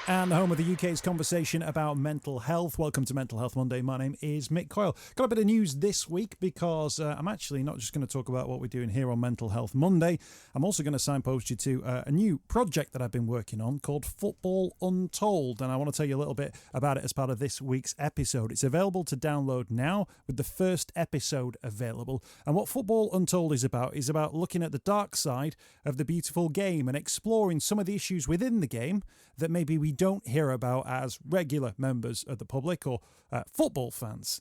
And the home of the UK's conversation about mental health. Welcome to Mental Health Monday. My name is Mick Coyle. Got a bit of news this week because I'm actually not just going to talk about what we're doing here on Mental Health Monday. I'm also going to signpost you to a new project that I've been working on called Football Untold. And I want to tell you a little bit about it as part of this week's episode. It's available to download now with the first episode available. And what Football Untold is about looking at the dark side of the beautiful game and exploring some of the issues within the game that maybe we don't hear about as regular members of the public or football fans.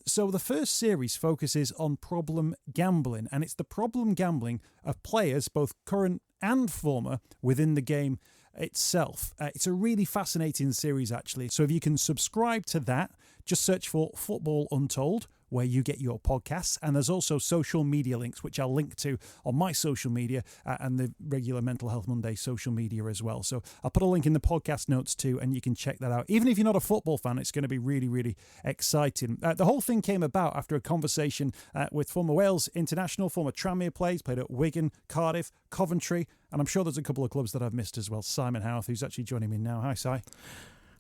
So the first series focuses on problem gambling, and it's the problem gambling of players, both current and former, within the game itself. It's a really fascinating series, actually. So if you can subscribe to that, just search for Football Untold, where you get your podcasts. And there's also social media links, which I'll link to on my social media and the regular Mental Health Monday social media as well. So I'll put a link in the podcast notes too, and you can check that out. Even if you're not a football fan, it's going to be really, really exciting. The whole thing came about after a conversation with former Wales international, former Tranmere players, played at Wigan, Cardiff, Coventry, and I'm sure there's a couple of clubs that I've missed as well. Simon Haworth, who's actually joining me now. Hi, Si.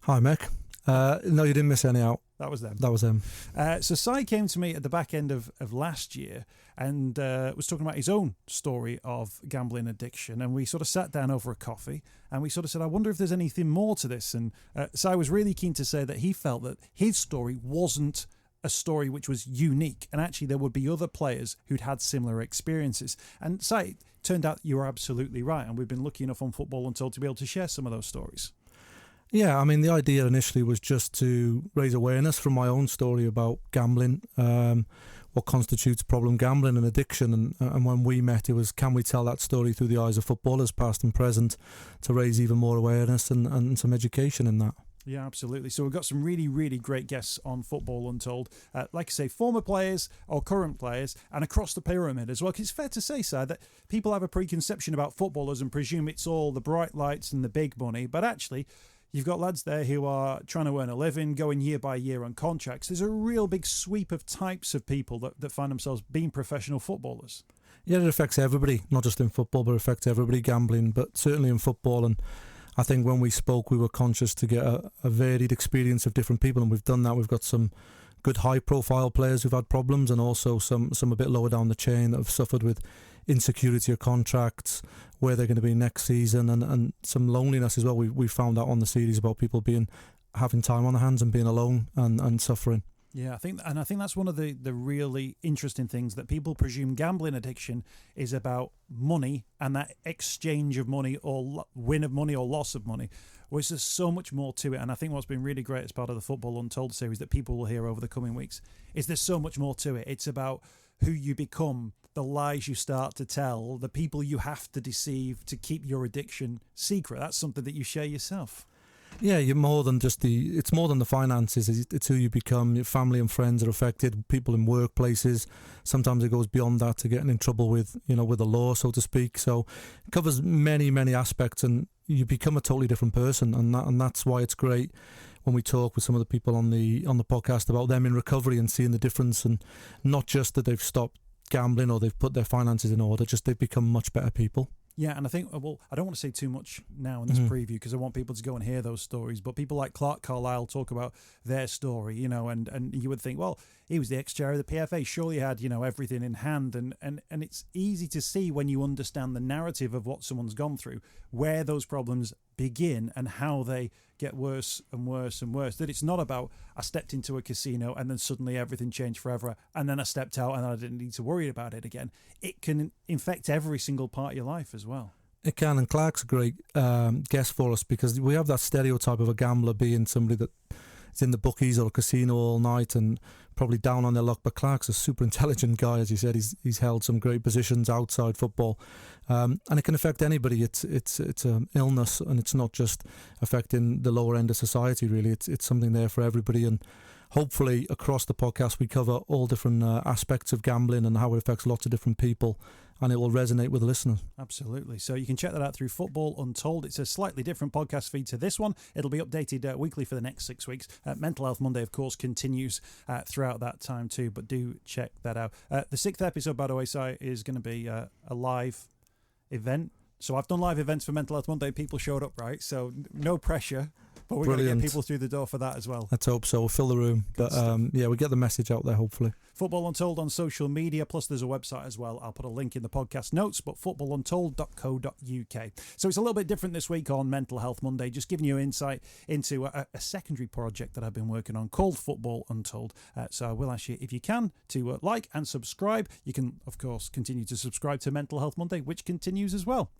Hi, Mick. No, you didn't miss any out. That was them. That was him. So Si came to me at the back end of last year and was talking about his own story of gambling addiction. And we sort of sat down over a coffee and we sort of said, I wonder if there's anything more to this. And Si was really keen to say that he felt that his story wasn't a story which was unique. And actually there would be other players who'd had similar experiences. And Si, it turned out you were absolutely right. And we've been lucky enough on Football Untold to be able to share some of those stories. Yeah, I mean, the idea initially was just to raise awareness from my own story about gambling, what constitutes problem gambling and addiction. And when we met, it was, can we tell that story through the eyes of footballers, past and present, to raise even more awareness and some education in that. Yeah, absolutely. So we've got some really, really great guests on Football Untold. Like I say, former players or current players and across the pyramid as well. Because it's fair to say, Si, that people have a preconception about footballers and presume it's all the bright lights and the big money. But actually, you've got lads there who are trying to earn a living, going year by year on contracts. There's a real big sweep of types of people that find themselves being professional footballers. Yeah, it affects everybody, not just in football, but it affects everybody gambling, but certainly in football. And I think when we spoke, we were conscious to get a varied experience of different people, and we've done that. We've got some good high-profile players who've had problems, and also some a bit lower down the chain that have suffered with insecurity of contracts, where they're going to be next season, and some loneliness as well. We found out on the series about people having time on their hands and being alone and suffering. Yeah, I think that's one of the really interesting things, that people presume gambling addiction is about money and that exchange of money or win of money or loss of money, whereas there's so much more to it. And I think what's been really great as part of the Football Untold series that people will hear over the coming weeks is there's so much more to it. It's about who you become, the lies you start to tell, the people you have to deceive to keep your addiction secret. That's something that you share yourself. Yeah, you're more than just it's more than the finances. It's who you become. Your family and friends are affected. People in workplaces. Sometimes it goes beyond that to getting in trouble with the law, so to speak. So it covers many, many aspects, and you become a totally different person. And that's why it's great when we talk with some of the people on the podcast about them in recovery and seeing the difference, and not just that they've stopped gambling or they've put their finances in order, just they've become much better people. Yeah, and I think, well, I don't want to say too much now in this preview because I want people to go and hear those stories, but people like Clarke Carlisle talk about their story, and you would think, well, he was the ex-chair of the PFA, surely he had, everything in hand, and it's easy to see when you understand the narrative of what someone's gone through, where those problems begin and how they get worse and worse and worse, that it's not about I stepped into a casino and then suddenly everything changed forever and then I stepped out and I didn't need to worry about it again. It can infect every single part of your life as well. It can, and Clarke's a great guest for us because we have that stereotype of a gambler being somebody that is in the bookies or a casino all night and probably down on their luck. But Clarke's a super intelligent guy, as you said. He's held some great positions outside football, and it can affect anybody. It's an illness, and it's not just affecting the lower end of society. Really, it's something there for everybody. And hopefully, across the podcast, we cover all different aspects of gambling and how it affects lots of different people, and it will resonate with the listener. Absolutely. So you can check that out through Football Untold. It's a slightly different podcast feed to this one. It'll be updated weekly for the next 6 weeks. Mental Health Monday, of course, continues throughout that time too, but do check that out. The 6th episode, by the way, Si, is going to be a live event. So I've done live events for Mental Health Monday. People showed up, right? So no pressure. But we're going to get people through the door for that as well. Let's hope so. We'll fill the room. But yeah, we get the message out there, hopefully. Football Untold on social media, plus there's a website as well. I'll put a link in the podcast notes, but footballuntold.co.uk. So it's a little bit different this week on Mental Health Monday, just giving you insight into a secondary project that I've been working on called Football Untold. So I will ask you, if you can, to like and subscribe. You can, of course, continue to subscribe to Mental Health Monday, which continues as well.